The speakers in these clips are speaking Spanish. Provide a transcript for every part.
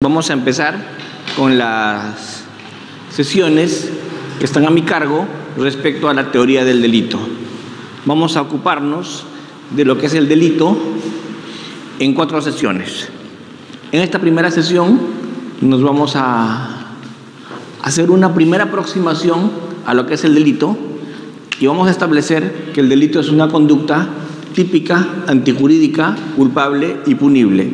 Vamos a empezar con las sesiones que están a mi cargo respecto a la teoría del delito. Vamos a ocuparnos de lo que es el delito en 4 sesiones. En esta primera sesión nos vamos a hacer una primera aproximación a lo que es el delito y vamos a establecer que el delito es una conducta típica, antijurídica, culpable y punible.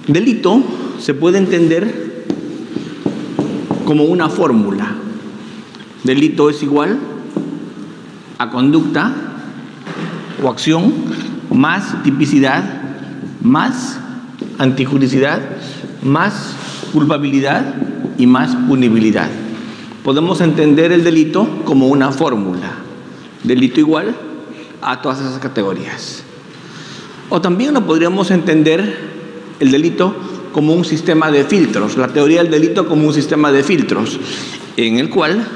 Delito se puede entender como una fórmula. Delito es igual a conducta o acción más tipicidad, más antijuricidad, más culpabilidad y más punibilidad. Podemos entender el delito como una fórmula. Delito igual a todas esas categorías. O también lo podríamos entender el delito como un sistema de filtros, la teoría del delito como un sistema de filtros, en el cual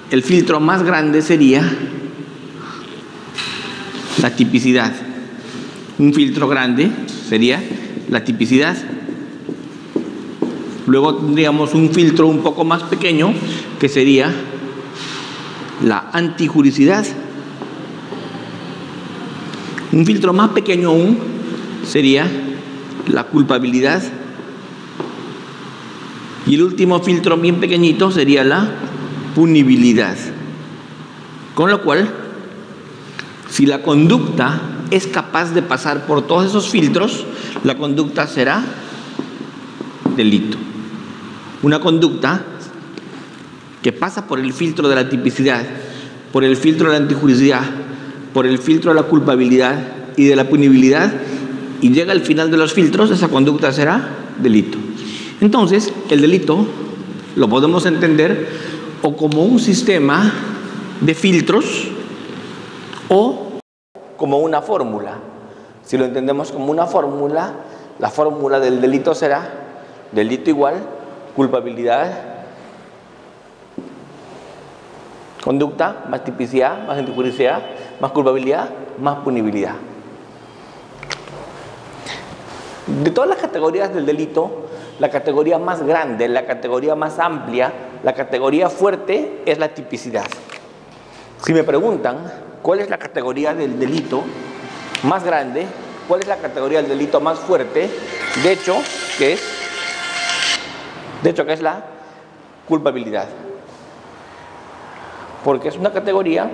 el filtro más grande sería la tipicidad. Un filtro grande sería la tipicidad. Luego tendríamos un filtro un poco más pequeño que sería la antijuricidad. Un filtro más pequeño aún sería la culpabilidad. Y el último filtro bien pequeñito sería la punibilidad. Con lo cual, si la conducta es capaz de pasar por todos esos filtros, la conducta será delito. Una conducta que pasa por el filtro de la tipicidad, por el filtro de la antijuricidad, por el filtro de la culpabilidad y de la punibilidad y llega al final de los filtros, esa conducta será delito. Entonces, el delito lo podemos entender o como un sistema de filtros o como una fórmula. Si lo entendemos como una fórmula, la fórmula del delito será delito igual culpabilidad, conducta más tipicidad, más antijuricidad, más culpabilidad, más punibilidad. De todas las categorías del delito, la categoría más grande, la categoría más amplia, la categoría fuerte es la tipicidad. Si me preguntan cuál es la categoría del delito más grande, cuál es la categoría del delito más fuerte, de hecho que es la culpabilidad. Porque es una categoría,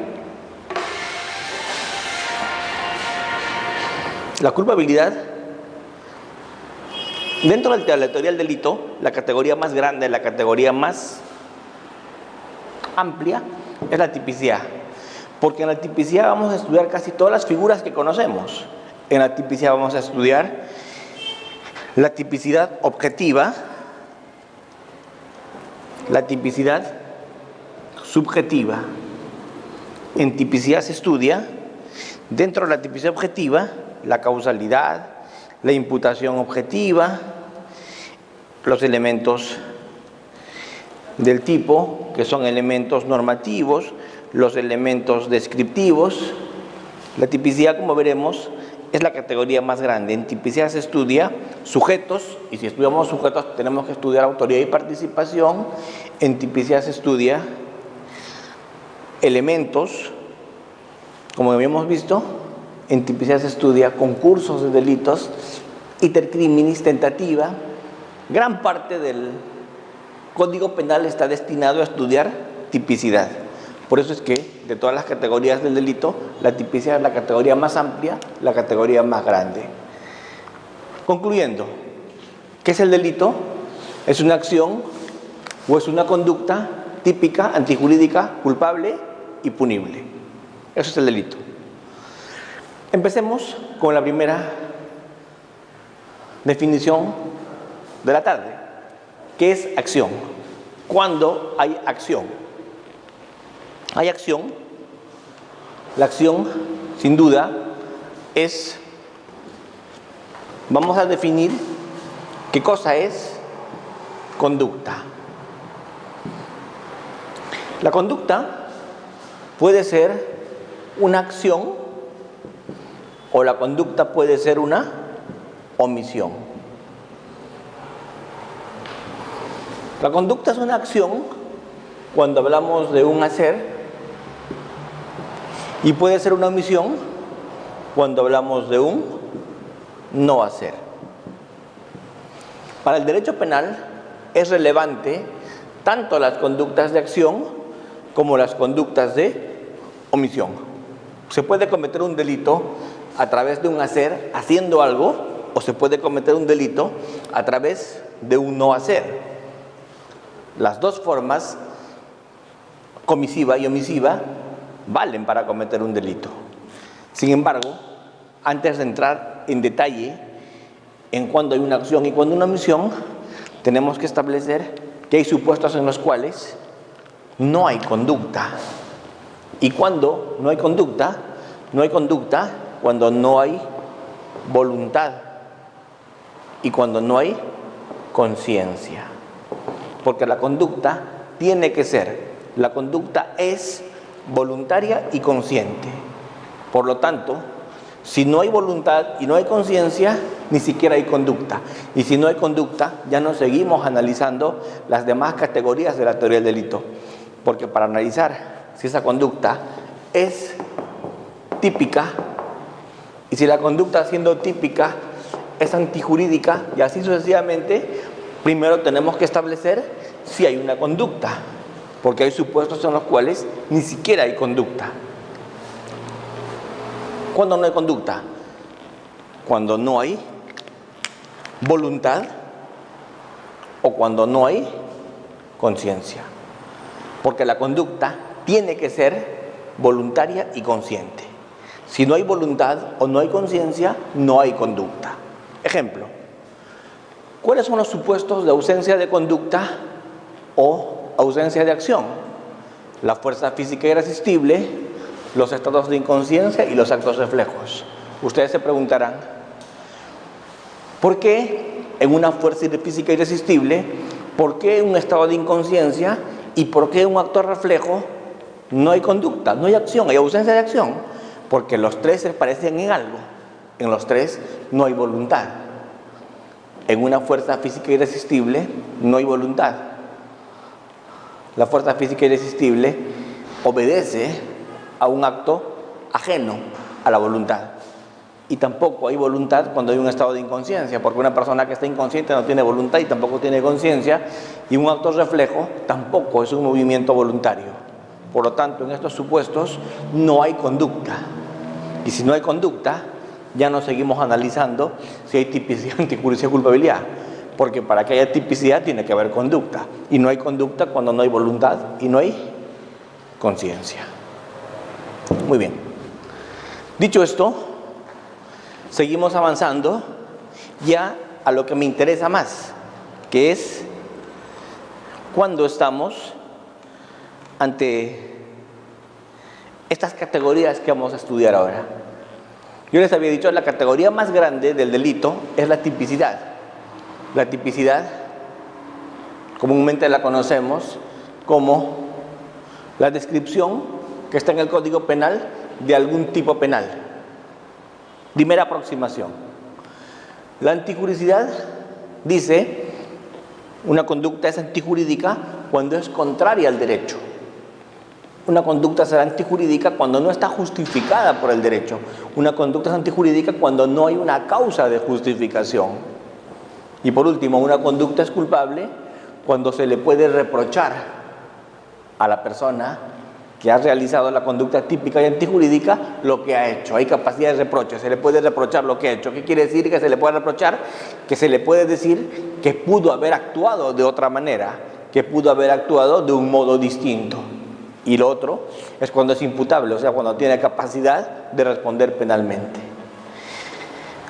la culpabilidad, dentro de la teoría del delito, la categoría más grande, la categoría más amplia es la tipicidad. Porque en la tipicidad vamos a estudiar casi todas las figuras que conocemos. En la tipicidad vamos a estudiar la tipicidad objetiva, la tipicidad subjetiva. En tipicidad se estudia, dentro de la tipicidad objetiva, la causalidad, la imputación objetiva, los elementos del tipo, que son elementos normativos, los elementos descriptivos. La tipicidad, como veremos, es la categoría más grande. En tipicidad se estudia sujetos, y si estudiamos sujetos tenemos que estudiar autoría y participación. En tipicidad se estudia elementos, como habíamos visto. En tipicidad se estudia concursos de delitos, iter criminis, tentativa. Gran parte del Código Penal está destinado a estudiar tipicidad. Por eso es que de todas las categorías del delito, la tipicidad es la categoría más amplia, la categoría más grande. Concluyendo, ¿qué es el delito? Es una acción o es una conducta típica, antijurídica, culpable y punible. Eso es el delito. Empecemos con la primera definición de la tarde. ¿Qué es acción? ¿Cuándo hay acción? Hay acción. La acción, sin duda, es, vamos a definir qué cosa es conducta. La conducta puede ser una acción o la conducta puede ser una omisión. La conducta es una acción cuando hablamos de un hacer y puede ser una omisión cuando hablamos de un no hacer. Para el derecho penal es relevante tanto las conductas de acción como las conductas de omisión. Se puede cometer un delito a través de un hacer haciendo algo, o se puede cometer un delito a través de un no hacer. Las dos formas, comisiva y omisiva, valen para cometer un delito. Sin embargo, antes de entrar en detalle en cuándo hay una acción y cuándo una omisión, tenemos que establecer que hay supuestos en los cuales no hay conducta. Y cuando no hay conducta cuando no hay voluntad y cuando no hay conciencia. Porque la conducta tiene que ser, la conducta es voluntaria y consciente. Por lo tanto, si no hay voluntad y no hay conciencia, ni siquiera hay conducta. Y si no hay conducta, ya no seguimos analizando las demás categorías de la teoría del delito. Porque para analizar si esa conducta es típica, y si la conducta siendo típica es antijurídica, y así sucesivamente, primero tenemos que establecer si hay una conducta, porque hay supuestos en los cuales ni siquiera hay conducta. ¿Cuándo no hay conducta? Cuando no hay voluntad o cuando no hay conciencia. Porque la conducta tiene que ser voluntaria y consciente. Si no hay voluntad o no hay conciencia, no hay conducta. Ejemplo, ¿cuáles son los supuestos de ausencia de conducta o ausencia de acción? La fuerza física irresistible, los estados de inconsciencia y los actos reflejos. Ustedes se preguntarán, ¿por qué en una fuerza física irresistible, por qué en un estado de inconsciencia y por qué en un acto reflejo no hay conducta, no hay acción, hay ausencia de acción? Porque los tres se parecen en algo. En los tres no hay voluntad. En una fuerza física irresistible no hay voluntad. La fuerza física irresistible obedece a un acto ajeno a la voluntad. Y tampoco hay voluntad cuando hay un estado de inconsciencia, porque una persona que está inconsciente no tiene voluntad y tampoco tiene conciencia, y un acto reflejo tampoco es un movimiento voluntario. Por lo tanto, en estos supuestos no hay conducta. Y si no hay conducta, ya no seguimos analizando si hay tipicidad, antijurídica y culpabilidad. Porque para que haya tipicidad tiene que haber conducta. Y no hay conducta cuando no hay voluntad y no hay conciencia. Muy bien. Dicho esto, seguimos avanzando ya a lo que me interesa más, que es cuando estamos ante estas categorías que vamos a estudiar ahora. Yo les había dicho, la categoría más grande del delito es la tipicidad. La tipicidad, comúnmente la conocemos como la descripción que está en el Código Penal de algún tipo penal. Primera aproximación. La antijuricidad dice, una conducta es antijurídica cuando es contraria al derecho. Una conducta será antijurídica cuando no está justificada por el derecho. Una conducta es antijurídica cuando no hay una causa de justificación. Y por último, una conducta es culpable cuando se le puede reprochar a la persona que ha realizado la conducta típica y antijurídica lo que ha hecho. Hay capacidad de reproche, se le puede reprochar lo que ha hecho. ¿Qué quiere decir que se le puede reprochar? Que se le puede decir que pudo haber actuado de otra manera, que pudo haber actuado de un modo distinto. Y lo otro es cuando es imputable, o sea, cuando tiene capacidad de responder penalmente.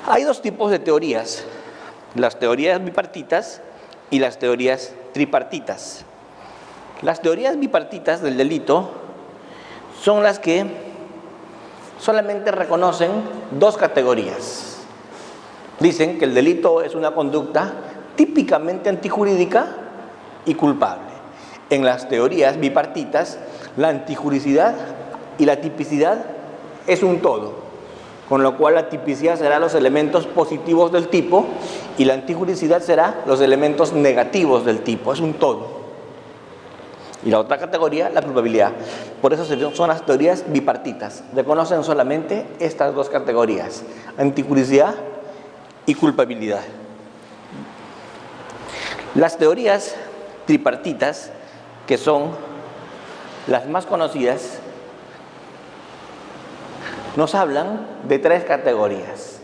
Hay dos tipos de teorías, las teorías bipartitas y las teorías tripartitas. Las teorías bipartitas del delito son las que solamente reconocen dos categorías. Dicen que el delito es una conducta típicamente antijurídica y culpable. En las teorías bipartitas, la antijuricidad y la tipicidad es un todo. con lo cual la tipicidad será los elementos positivos del tipo y la antijuricidad será los elementos negativos del tipo. Es un todo. Y la otra categoría, la culpabilidad. Por eso son las teorías bipartitas. Reconocen solamente estas dos categorías: antijuricidad y culpabilidad. Las teorías tripartitas, que son las más conocidas, nos hablan de tres categorías.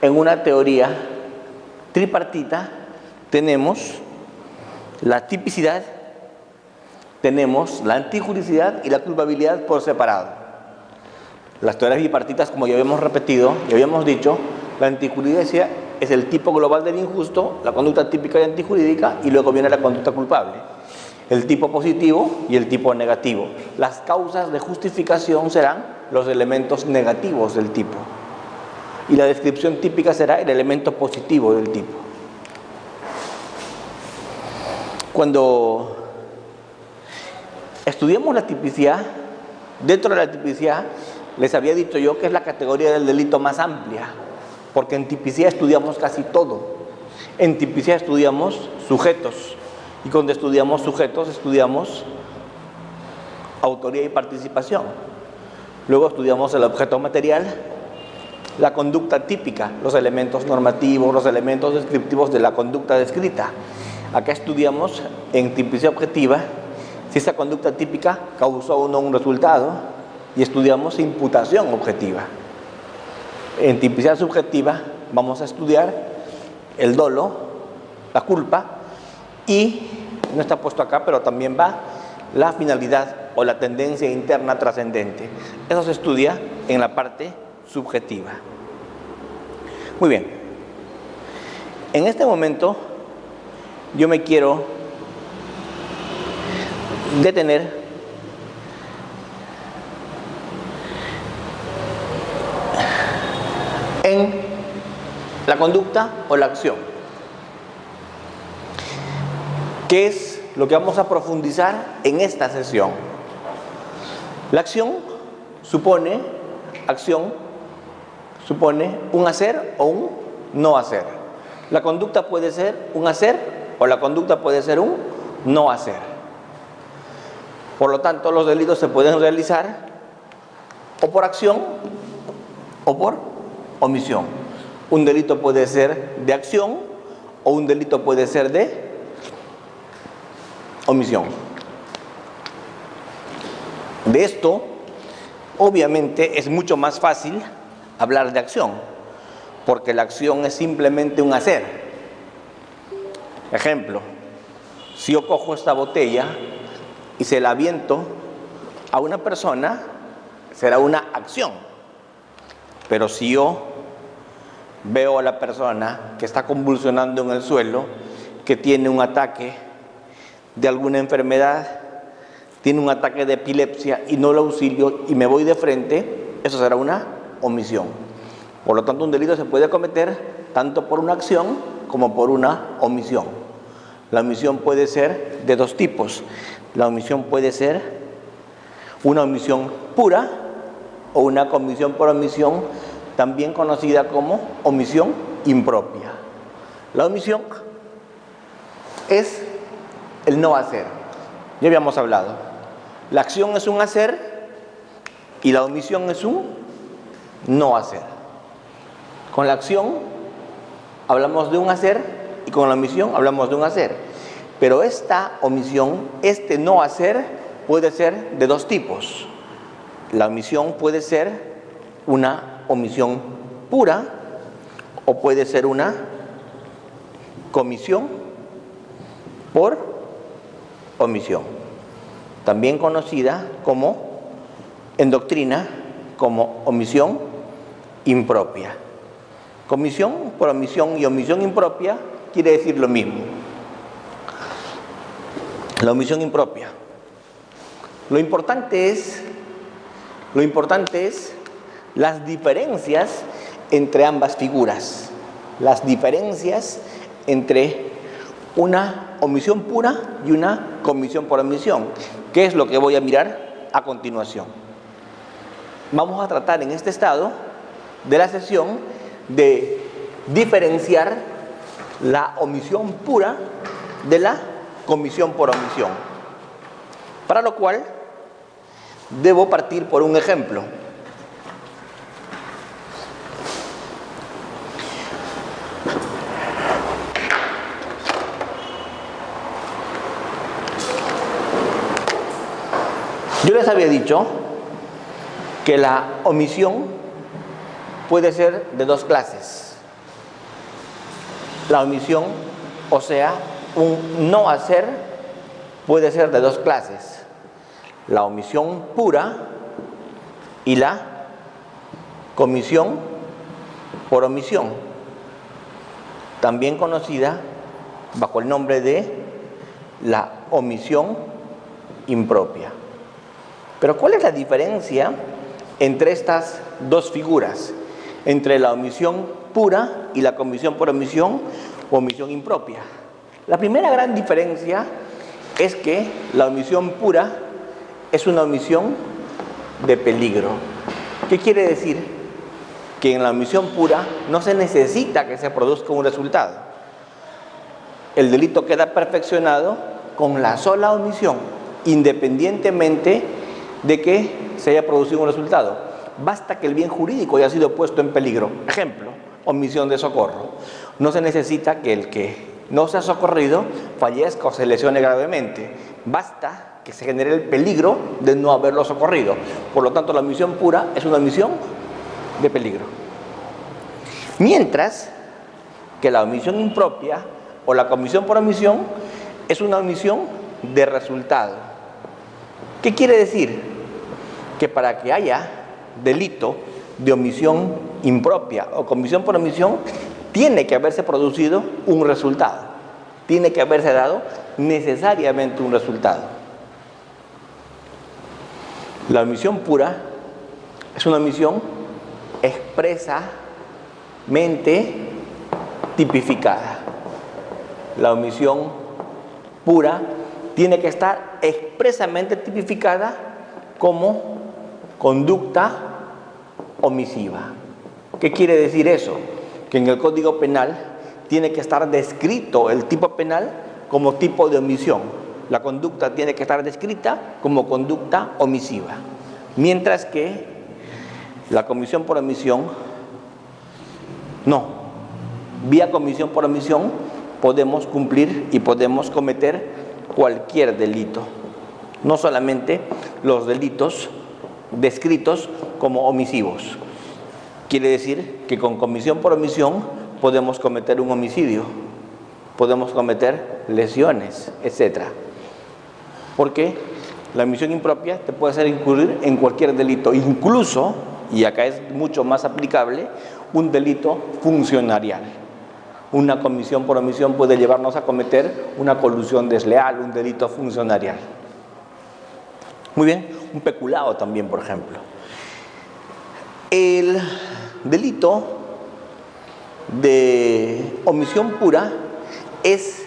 En una teoría tripartita tenemos la tipicidad, tenemos la antijuricidad y la culpabilidad por separado. Las teorías bipartitas, como ya habíamos repetido, ya habíamos dicho, la antijuridicia es el tipo global del injusto, la conducta típica y antijurídica, y luego viene la conducta culpable, el tipo positivo y el tipo negativo. Las causas de justificación serán los elementos negativos del tipo, y la descripción típica será el elemento positivo del tipo. Cuando estudiamos la tipicidad, dentro de la tipicidad les había dicho yo que es la categoría del delito más amplia, porque en tipicidad estudiamos casi todo. En tipicidad estudiamos sujetos, y cuando estudiamos sujetos estudiamos autoría y participación. Luego estudiamos el objeto material, la conducta típica, los elementos normativos, los elementos descriptivos de la conducta descrita. Acá estudiamos en tipicidad objetiva si esa conducta típica causó o no un resultado, y estudiamos imputación objetiva. En tipicidad subjetiva vamos a estudiar el dolo, la culpa, y no está puesto acá, pero también va la finalidad o la tendencia interna trascendente. Eso se estudia en la parte subjetiva. Muy bien. En este momento yo me quiero detener en la conducta o la acción, que es lo que vamos a profundizar en esta sesión. La acción supone un hacer o un no hacer. La conducta puede ser un hacer o la conducta puede ser un no hacer. Por lo tanto, los delitos se pueden realizar o por acción o por omisión. Un delito puede ser de acción o un delito puede ser de omisión. De esto, obviamente, es mucho más fácil hablar de acción, porque la acción es simplemente un hacer. Ejemplo, si yo cojo esta botella y se la aviento a una persona, será una acción. Pero si yo veo a la persona que está convulsionando en el suelo, que tiene un ataque de alguna enfermedad, tiene un ataque de epilepsia y no lo auxilio y me voy de frente, eso será una omisión. Por lo tanto, un delito se puede cometer tanto por una acción como por una omisión. La omisión puede ser de dos tipos. La omisión puede ser una omisión pura o una comisión por omisión, también conocida como omisión impropia. La omisión es el no hacer. Ya habíamos hablado. La acción es un hacer y la omisión es un no hacer. Con la acción hablamos de un hacer y con la omisión hablamos de un hacer. Pero esta omisión, este no hacer, puede ser de dos tipos. La omisión puede ser una omisión pura o puede ser una comisión por omisión, también conocida como en doctrina como omisión impropia. Comisión por omisión y omisión impropia quiere decir lo mismo. La omisión impropia. Lo importante es las diferencias entre ambas figuras, las diferencias entre una omisión pura y una comisión por omisión, que es lo que voy a mirar a continuación. Vamos a tratar en este estado de la sesión de diferenciar la omisión pura de la comisión por omisión, para lo cual debo partir por un ejemplo. Yo les había dicho que la omisión puede ser de dos clases. La omisión, o sea, un no hacer, puede ser de dos clases. La omisión pura y la comisión por omisión, también conocida bajo el nombre de la omisión impropia. Pero ¿cuál es la diferencia entre estas dos figuras? Entre la omisión pura y la comisión por omisión o omisión impropia. La primera gran diferencia es que la omisión pura es una omisión de peligro. ¿Qué quiere decir? Que en la omisión pura no se necesita que se produzca un resultado. El delito queda perfeccionado con la sola omisión, independientemente de que se haya producido un resultado. Basta que el bien jurídico haya sido puesto en peligro. Ejemplo, omisión de socorro. No se necesita que el que no sea socorrido fallezca o se lesione gravemente. Basta que se genere el peligro de no haberlo socorrido. Por lo tanto, la omisión pura es una omisión de peligro. Mientras que la omisión impropia o la comisión por omisión es una omisión de resultado. ¿Qué quiere decir? Que para que haya delito de omisión impropia o comisión por omisión, tiene que haberse producido un resultado. Tiene que haberse dado necesariamente un resultado. La omisión pura es una omisión expresamente tipificada. La omisión pura tiene que estar expresamente tipificada como conducta omisiva. ¿Qué quiere decir eso? Que en el Código Penal tiene que estar descrito el tipo penal como tipo de omisión. La conducta tiene que estar descrita como conducta omisiva. Mientras que la comisión por omisión, no. Vía comisión por omisión podemos cumplir y podemos cometer cualquier delito. No solamente los delitos descritos como omisivos. Quiere decir que con comisión por omisión podemos cometer un homicidio, podemos cometer lesiones, etc. Porque la omisión impropia te puede hacer incurrir en cualquier delito, incluso, y acá es mucho más aplicable, un delito funcionarial. Una comisión por omisión puede llevarnos a cometer una colusión desleal, un delito funcionarial. Muy bien, un peculado también, por ejemplo. El delito de omisión pura es,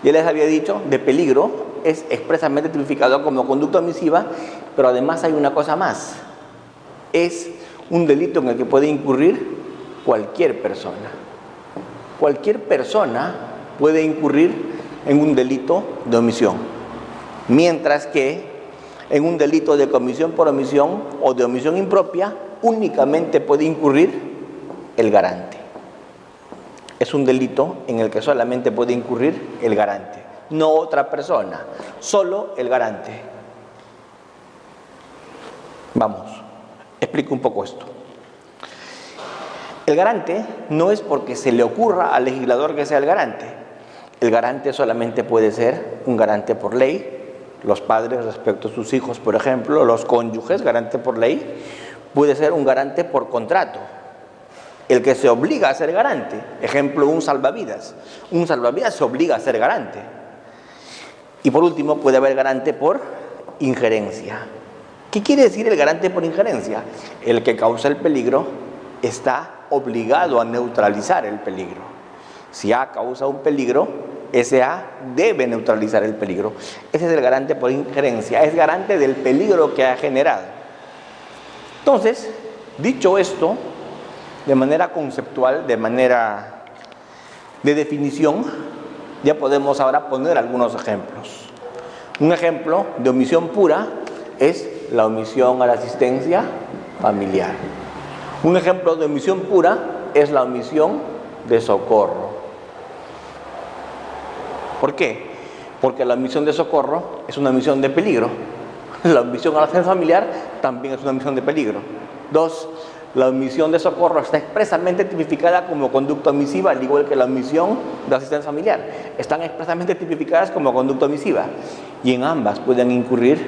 ya les había dicho, de peligro, es expresamente tipificado como conducta omisiva, pero además hay una cosa más. Es un delito en el que puede incurrir cualquier persona. Cualquier persona puede incurrir en un delito de omisión, mientras que en un delito de comisión por omisión o de omisión impropia únicamente puede incurrir el garante. Es un delito en el que solamente puede incurrir el garante, no otra persona, solo el garante. Vamos, explico un poco esto. El garante no es porque se le ocurra al legislador que sea el garante. El garante solamente puede ser un garante por ley. Los padres respecto a sus hijos, por ejemplo, los cónyuges, garante por ley. Puede ser un garante por contrato. El que se obliga a ser garante, ejemplo, un salvavidas. Un salvavidas se obliga a ser garante. Y por último, puede haber garante por injerencia. ¿Qué quiere decir el garante por injerencia? El que causa el peligro está obligado a neutralizar el peligro. Si A causa un peligro, ese A debe neutralizar el peligro. Ese es el garante por injerencia, es garante del peligro que ha generado. Entonces, dicho esto, de manera conceptual, de manera de definición, ya podemos ahora poner algunos ejemplos. Un ejemplo de omisión pura es la omisión a la asistencia familiar. Un ejemplo de omisión pura es la omisión de socorro. ¿Por qué? Porque la omisión de socorro es una omisión de peligro. La omisión a la asistencia familiar también es una omisión de peligro. 2. La omisión de socorro está expresamente tipificada como conducta omisiva, al igual que la omisión de asistencia familiar. Están expresamente tipificadas como conducta omisiva. Y en ambas pueden incurrir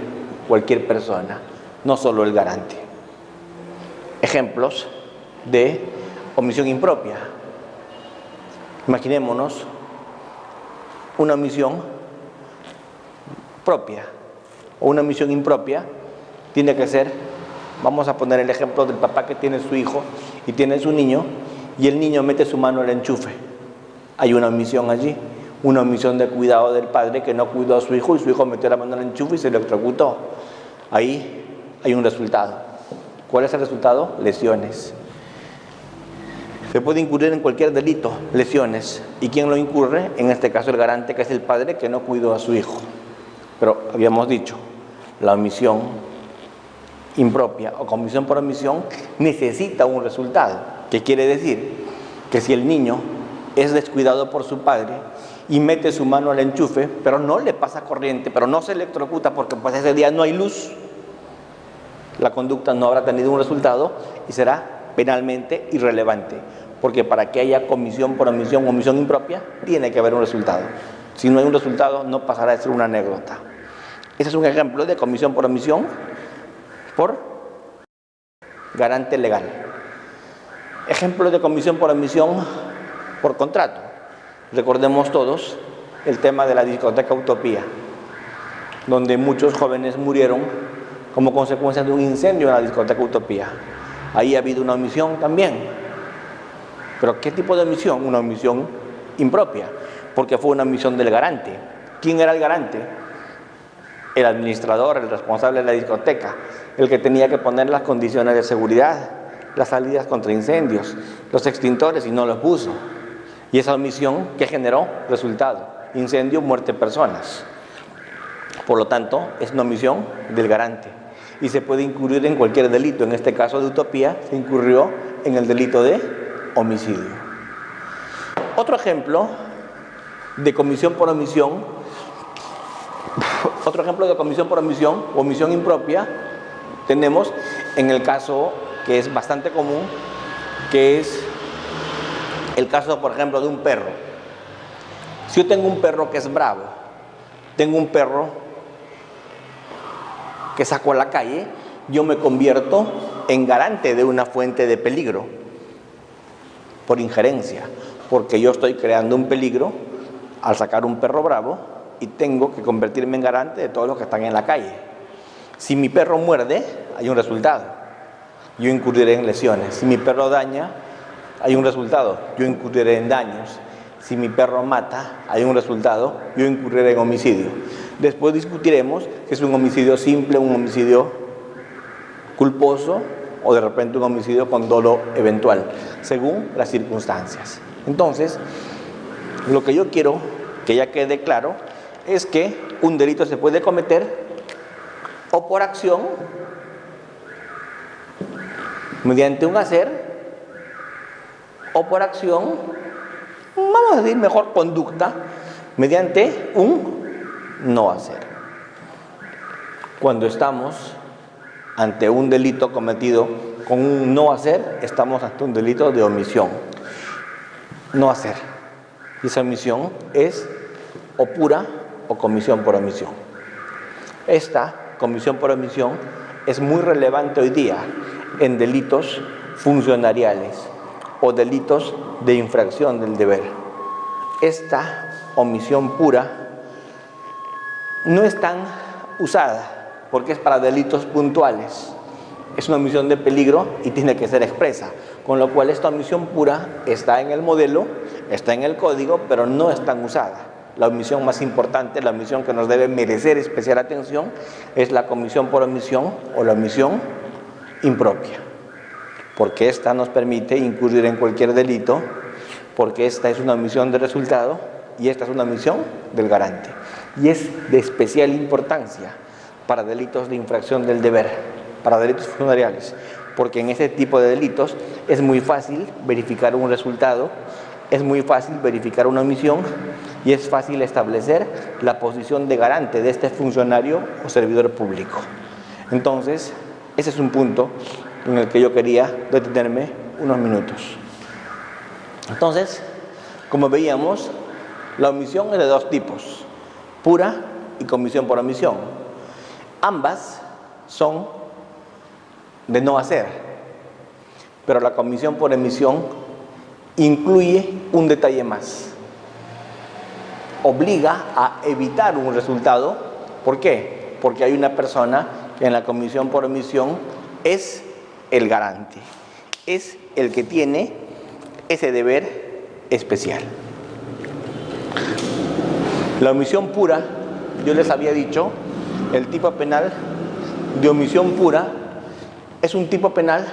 cualquier persona, no solo el garante. Ejemplos de omisión impropia. Imaginémonos una omisión propia o una omisión impropia. Tiene que ser, vamos a poner el ejemplo del papá que tiene su hijo y tiene su niño, y el niño mete su mano al enchufe. Hay una omisión allí, una omisión de cuidado del padre que no cuidó a su hijo, y su hijo metió la mano al enchufe y se electrocutó. Ahí hay un resultado. ¿Cuál es el resultado? Lesiones. Se puede incurrir en cualquier delito, lesiones. ¿Y quién lo incurre? En este caso el garante, que es el padre que no cuidó a su hijo. Pero habíamos dicho, la omisión impropia o comisión por omisión necesita un resultado. ¿Qué quiere decir? Que si el niño es descuidado por su padre y mete su mano al enchufe, pero no le pasa corriente, pero no se electrocuta porque pues ese día no hay luz, la conducta no habrá tenido un resultado y será penalmente irrelevante, porque para que haya comisión por omisión o omisión impropia tiene que haber un resultado. Si no hay un resultado, no pasará de ser una anécdota. Ese es un ejemplo de comisión por omisión por garante legal. Ejemplo de comisión por omisión por contrato. Recordemos todos el tema de la discoteca Utopía, donde muchos jóvenes murieron como consecuencia de un incendio en la discoteca Utopía. Ahí ha habido una omisión también. ¿Pero qué tipo de omisión? Una omisión impropia, porque fue una omisión del garante. ¿Quién era el garante? El administrador, el responsable de la discoteca, el que tenía que poner las condiciones de seguridad, las salidas contra incendios, los extintores, y no los puso. Y esa omisión, ¿qué generó? Resultado: incendio, muerte de personas. Por lo tanto, es una omisión del garante. Y se puede incurrir en cualquier delito. En este caso de Utopía se incurrió en el delito de homicidio. Otro ejemplo de comisión por omisión, o omisión impropia, tenemos en el caso que es bastante común, que es el caso, por ejemplo, de un perro. Si yo tengo un perro que es bravo, tengo un perro que saco a la calle, yo me convierto en garante de una fuente de peligro por injerencia, porque yo estoy creando un peligro al sacar un perro bravo y tengo que convertirme en garante de todos los que están en la calle. Si mi perro muerde, hay un resultado, yo incurriré en lesiones. Si mi perro daña, hay un resultado, yo incurriré en daños. Si mi perro mata, hay un resultado, yo incurriré en homicidio. Después discutiremos si es un homicidio simple, un homicidio culposo o de repente un homicidio con dolo eventual, según las circunstancias. Entonces, lo que yo quiero que ya quede claro es que un delito se puede cometer o por acción, mediante un hacer, o por acción, vamos a decir mejor conducta, mediante un no hacer. Cuando estamos ante un delito cometido con un no hacer, estamos ante un delito de omisión. No hacer. Y esa omisión es o pura o comisión por omisión. Esta comisión por omisión es muy relevante hoy día en delitos funcionariales o delitos de infracción del deber. Esta omisión pura no es tan usada porque es para delitos puntuales. Es una omisión de peligro y tiene que ser expresa, con lo cual esta omisión pura está en el modelo, está en el código, pero no es tan usada. La omisión más importante, la omisión que nos debe merecer especial atención, es la comisión por omisión o la omisión impropia. porque esta nos permite incurrir en cualquier delito, porque esta es una omisión de resultado y esta es una omisión del garante. Y es de especial importancia para delitos de infracción del deber, para delitos funcionariales, porque en ese tipo de delitos es muy fácil verificar un resultado, es muy fácil verificar una omisión y es fácil establecer la posición de garante de este funcionario o servidor público. Entonces, ese es un punto en el que yo quería detenerme unos minutos. Entonces, como veíamos, la omisión es de dos tipos, pura y comisión por omisión. Ambas son de no hacer, pero la comisión por omisión incluye un detalle más. Obliga a evitar un resultado. ¿Por qué? Porque hay una persona que en la comisión por omisión es el garante, es el que tiene ese deber especial. La omisión pura, yo les había dicho, el tipo penal de omisión pura es un tipo penal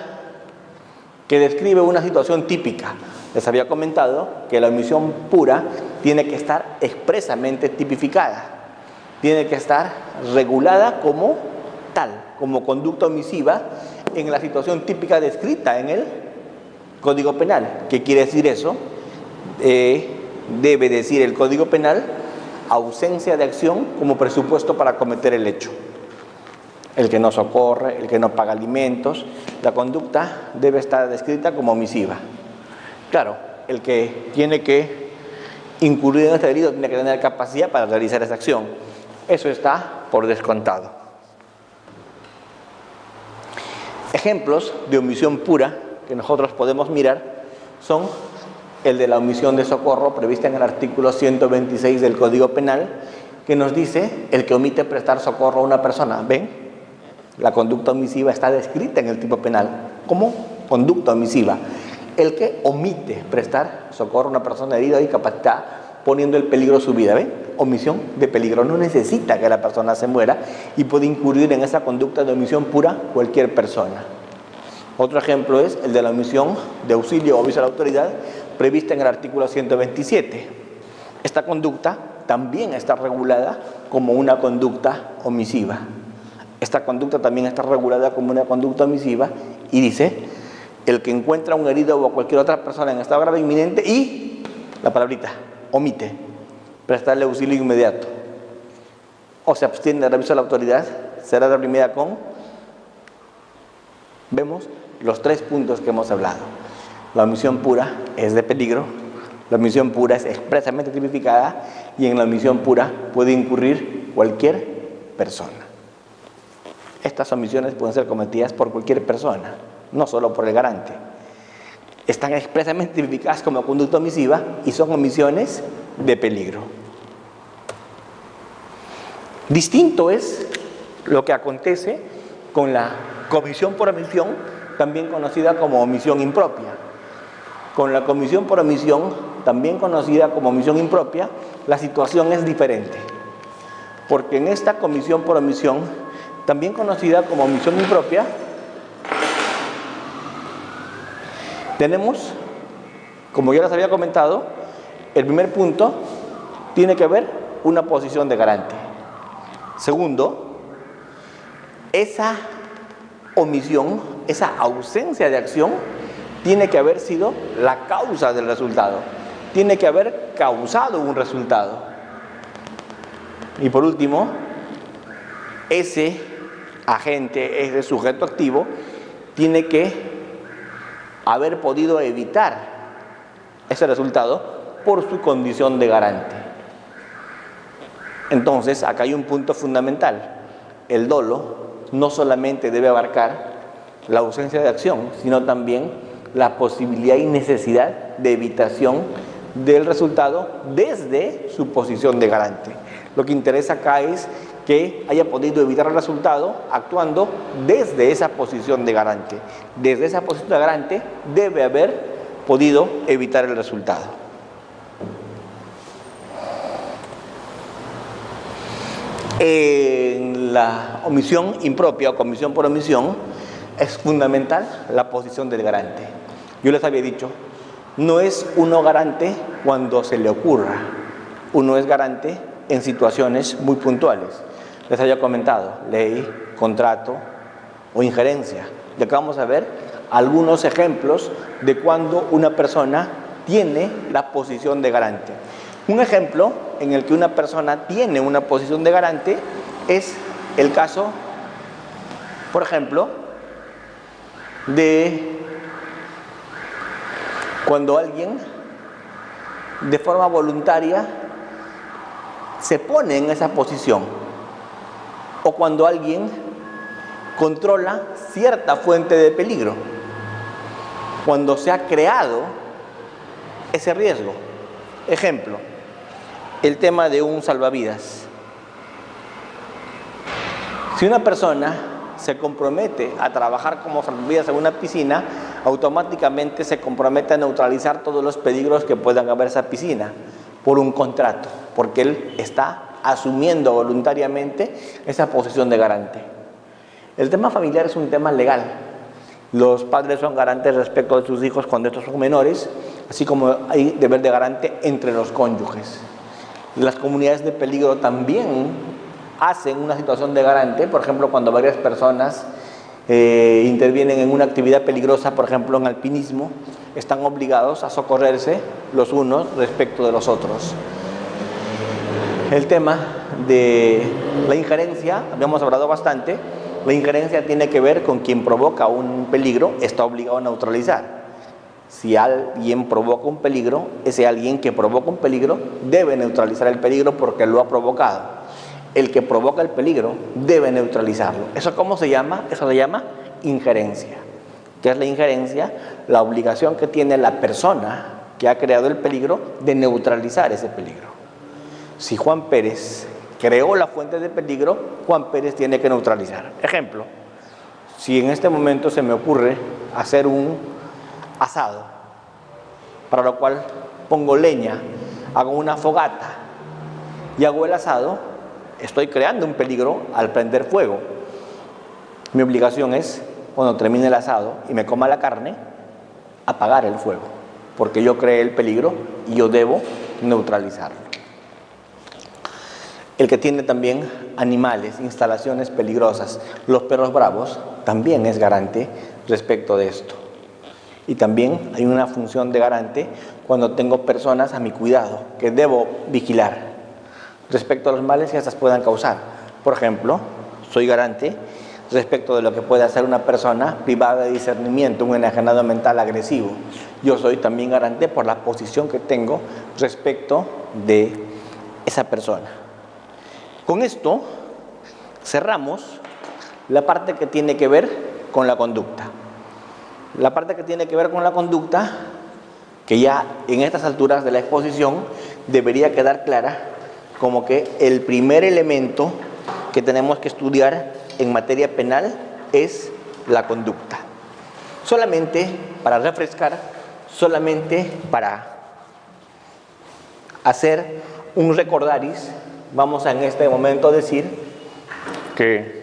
que describe una situación típica. Les había comentado que la omisión pura tiene que estar expresamente tipificada, tiene que estar regulada como tal, como conducta omisiva en la situación típica descrita en el Código Penal. ¿Qué quiere decir eso? Debe decir el Código Penal ausencia de acción como presupuesto para cometer el hecho. El que no socorre, el que no paga alimentos, la conducta debe estar descrita como omisiva. Claro, el que tiene que incurrir en este delito tiene que tener capacidad para realizar esa acción. Eso está por descontado. Ejemplos de omisión pura que nosotros podemos mirar son el de la omisión de socorro prevista en el artículo 126 del Código Penal, que nos dice el que omite prestar socorro a una persona. ¿Ven? La conducta omisiva está descrita en el tipo penal como conducta omisiva. El que omite prestar socorro a una persona herida o incapacitada poniendo en peligro su vida. ¿Ven? Omisión de peligro. No necesita que la persona se muera y puede incurrir en esa conducta de omisión pura cualquier persona. Otro ejemplo es el de la omisión de auxilio o aviso a la autoridad prevista en el artículo 127. Esta conducta también está regulada como una conducta omisiva. Esta conducta también está regulada como una conducta omisiva y dice, el que encuentra a un herido o a cualquier otra persona en estado grave inminente y, la palabrita, omite, prestarle auxilio inmediato o se abstiene del aviso a la autoridad, será reprimida con, vemos los tres puntos que hemos hablado. La omisión pura es de peligro, la omisión pura es expresamente tipificada y en la omisión pura puede incurrir cualquier persona. Estas omisiones pueden ser cometidas por cualquier persona, no solo por el garante. Están expresamente tipificadas como conducta omisiva y son omisiones de peligro. Distinto es lo que acontece con la comisión por omisión, también conocida como omisión impropia. Con la comisión por omisión, también conocida como omisión impropia, la situación es diferente. Porque en esta comisión por omisión, también conocida como omisión impropia, tenemos, como ya les había comentado, el primer punto tiene que ver una posición de garante. Segundo, esa omisión, esa ausencia de acción, tiene que haber sido la causa del resultado. Tiene que haber causado un resultado. Y por último, ese agente, ese sujeto activo, tiene que haber podido evitar ese resultado por su condición de garante. Entonces, acá hay un punto fundamental. El dolo no solamente debe abarcar la ausencia de acción, sino también la posibilidad y necesidad de evitación del resultado desde su posición de garante. Lo que interesa acá es que haya podido evitar el resultado actuando desde esa posición de garante. Desde esa posición de garante debe haber podido evitar el resultado. En la omisión impropia o comisión por omisión, es fundamental la posición del garante. Yo les había dicho, no es uno garante cuando se le ocurra, uno es garante en situaciones muy puntuales. Les había comentado, ley, contrato o injerencia. Y acá vamos a ver algunos ejemplos de cuando una persona tiene la posición de garante. Un ejemplo en el que una persona tiene una posición de garante es el caso, por ejemplo, de cuando alguien de forma voluntaria se pone en esa posición, o cuando alguien controla cierta fuente de peligro, cuando se ha creado ese riesgo. Ejemplo, el tema de un salvavidas. Si una persona se compromete a trabajar como salvavidas en una piscina, automáticamente se compromete a neutralizar todos los peligros que puedan haber en esa piscina por un contrato, porque él está asumiendo voluntariamente esa posición de garante. El tema familiar es un tema legal. Los padres son garantes respecto de sus hijos cuando estos son menores, así como hay deber de garante entre los cónyuges. Las comunidades de peligro también hacen una situación de garante, por ejemplo, cuando varias personas intervienen en una actividad peligrosa, por ejemplo, en alpinismo, están obligados a socorrerse los unos respecto de los otros. El tema de la injerencia, habíamos hablado bastante. La injerencia tiene que ver con quien provoca un peligro, está obligado a neutralizar. Si alguien provoca un peligro, ese alguien que provoca un peligro debe neutralizar el peligro porque lo ha provocado. El que provoca el peligro debe neutralizarlo. ¿Eso cómo se llama? Eso se llama injerencia. ¿Qué es la injerencia? La obligación que tiene la persona que ha creado el peligro de neutralizar ese peligro. Si Juan Pérez creó la fuente de peligro, Juan Pérez tiene que neutralizar. Ejemplo, si en este momento se me ocurre hacer un asado, para lo cual pongo leña, hago una fogata y hago el asado, estoy creando un peligro al prender fuego. Mi obligación es, cuando termine el asado y me coma la carne, apagar el fuego, porque yo creé el peligro y yo debo neutralizarlo. El que tiene también animales, instalaciones peligrosas, los perros bravos, también es garante respecto de esto. Y también hay una función de garante cuando tengo personas a mi cuidado, que debo vigilar respecto a los males que estas puedan causar. Por ejemplo, soy garante respecto de lo que puede hacer una persona privada de discernimiento, un enajenado mental agresivo. Yo soy también garante por la posición que tengo respecto de esa persona. Con esto cerramos la parte que tiene que ver con la conducta. La parte que tiene que ver con la conducta, que ya en estas alturas de la exposición debería quedar clara como que el primer elemento que tenemos que estudiar en materia penal es la conducta. Solamente para refrescar, solamente para hacer un recordaris, vamos a en este momento decir que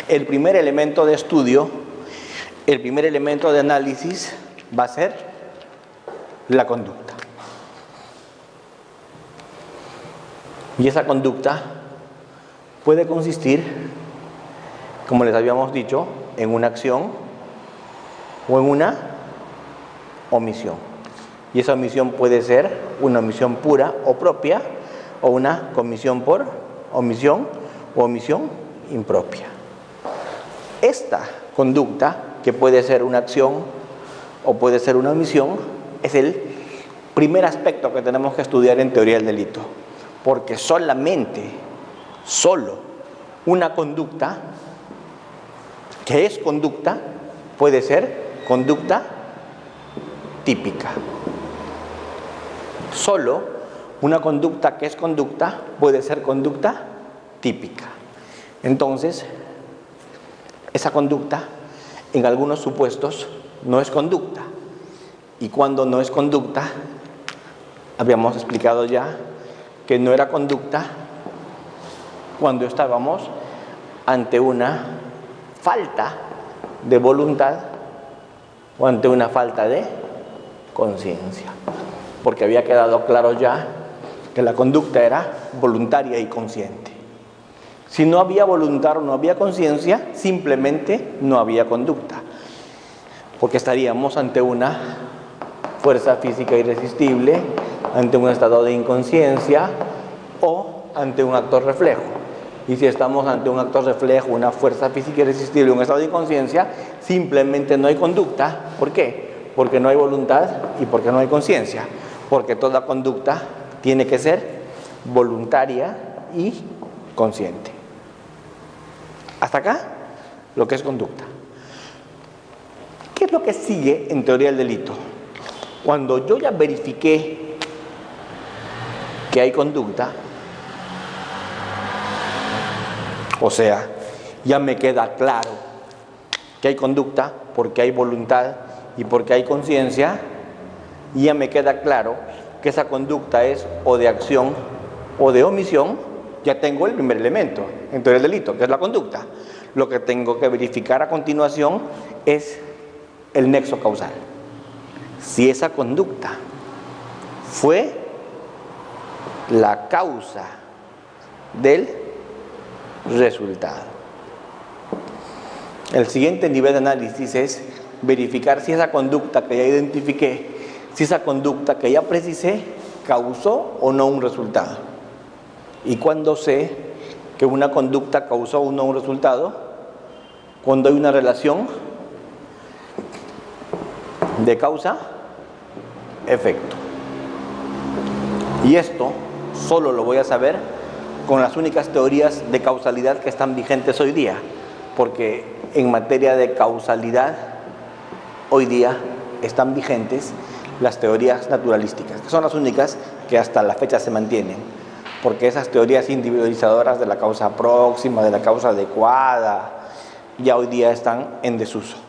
el primer elemento de estudio, el primer elemento de análisis va a ser la conducta. Y esa conducta puede consistir, como les habíamos dicho, en una acción o en una omisión. Y esa omisión puede ser una omisión pura o propia, o una comisión por omisión o omisión impropia. Esta conducta, que puede ser una acción o puede ser una omisión, es el primer aspecto que tenemos que estudiar en teoría del delito. Porque solo una conducta, que es conducta, puede ser conducta típica. Solo una conducta que es conducta puede ser conducta típica. Entonces, esa conducta, en algunos supuestos, no es conducta. Y cuando no es conducta, habíamos explicado ya que no era conducta cuando estábamos ante una falta de voluntad o ante una falta de conciencia, porque había quedado claro ya que la conducta era voluntaria y consciente. Si no había voluntad o no había conciencia, simplemente no había conducta, porque estaríamos ante una fuerza física irresistible, ante un estado de inconsciencia o ante un acto reflejo. Y si estamos ante un acto reflejo, una fuerza física irresistible, un estado de inconsciencia, simplemente no hay conducta. ¿Por qué? Porque no hay voluntad y porque no hay conciencia. Porque toda conducta tiene que ser voluntaria y consciente. Hasta acá, lo que es conducta. ¿Qué es lo que sigue en teoría del delito? Cuando yo ya verifiqué que hay conducta, o sea, ya me queda claro que hay conducta porque hay voluntad y porque hay conciencia, y ya me queda claro que esa conducta es o de acción o de omisión, ya tengo el primer elemento en teoría del delito, que es la conducta. Lo que tengo que verificar a continuación es el nexo causal. Si esa conducta fue la causa del resultado. El siguiente nivel de análisis es verificar si esa conducta que ya identifiqué, si esa conducta que ya precisé, causó o no un resultado. ¿Y cuándo sé que una conducta causó o no un resultado? Cuando hay una relación de causa-efecto. Y esto solo lo voy a saber con las únicas teorías de causalidad que están vigentes hoy día, porque en materia de causalidad hoy día están vigentes las teorías naturalísticas, que son las únicas que hasta la fecha se mantienen, porque esas teorías individualizadoras de la causa próxima, de la causa adecuada, ya hoy día están en desuso.